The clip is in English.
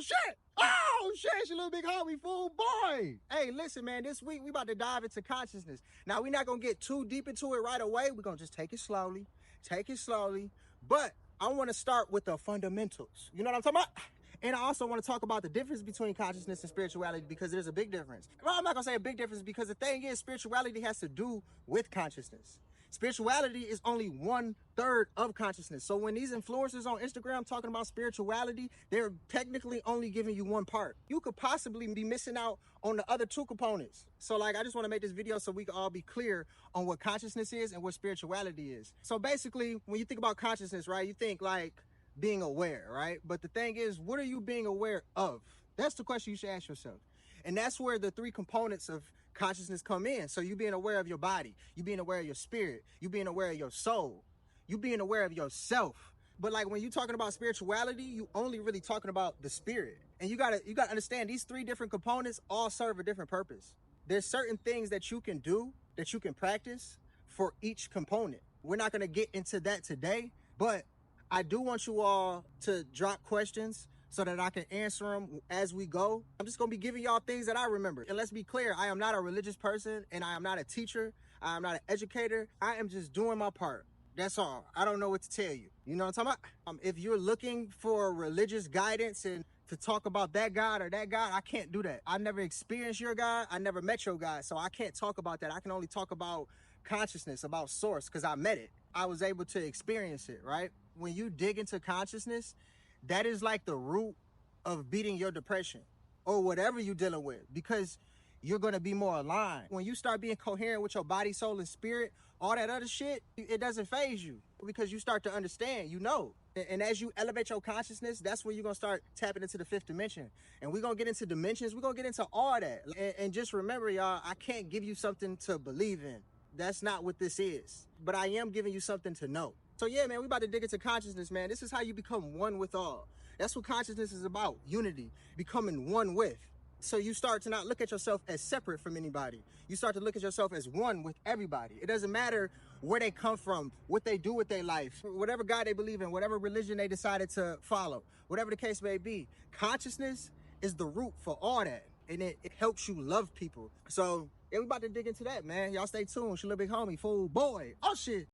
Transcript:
shit. Oh shit, it's your little big homie, fool boy. Hey, listen, man, this week we about to dive into consciousness. Now, we're not gonna get too deep into it right away. We're gonna just take it slowly. But I want to start with the fundamentals. You know what I'm talking about? And I also want to talk about the difference between consciousness and spirituality, because there's a big difference. Well, I'm not going to say a big difference, because the thing is, spirituality has to do with consciousness. Spirituality is only 1/3 of consciousness. So when these influencers on Instagram talking about spirituality, they're technically only giving you one part. You could possibly be missing out on the other two components. So like, I just want to make this video so we can all be clear on what consciousness is and what spirituality is. So basically, when you think about consciousness, right, you think like being aware, right? But the thing is, what are you being aware of? That's the question you should ask yourself. And that's where the three components of consciousness come in. So you being aware of your body, you being aware of your spirit, you being aware of your soul, you being aware of yourself. But like when you're talking about spirituality, you only really talking about the spirit. And you gotta understand, these three different components all serve a different purpose. There's certain things that you can do, that you can practice for each component. We're not gonna get into that today, but I do want you all to drop questions so that I can answer them as we go. I'm just gonna be giving y'all things that I remember. And let's be clear, I am not a religious person, and I am not a teacher. I am not an educator. I am just doing my part. That's all. I don't know what to tell you. You know what I'm talking about? If you're looking for religious guidance and to talk about that God or that God, I can't do that. I never experienced your God. I never met your God. So I can't talk about that. I can only talk about consciousness, about source, because I met it. I was able to experience it, right? When you dig into consciousness, that is like the root of beating your depression or whatever you're dealing with, because you're going to be more aligned. When you start being coherent with your body, soul, and spirit, all that other shit, it doesn't phase you, because you start to understand, you know. And as you elevate your consciousness, that's when you're going to start tapping into the fifth dimension. And we're going to get into dimensions. We're going to get into all that. And just remember, y'all, I can't give you something to believe in. That's not what this is. But I am giving you something to know. So yeah, man, we about to dig into consciousness, man. This is how you become one with all. That's what consciousness is about. Unity, becoming one with. So you start to not look at yourself as separate from anybody. You start to look at yourself as one with everybody. It doesn't matter where they come from, what they do with their life, whatever God they believe in, whatever religion they decided to follow, whatever the case may be. Consciousness is the root for all that. And it helps you love people. So yeah, we about to dig into that, man. Y'all stay tuned. It's your little big homie, fool boy. Oh shit.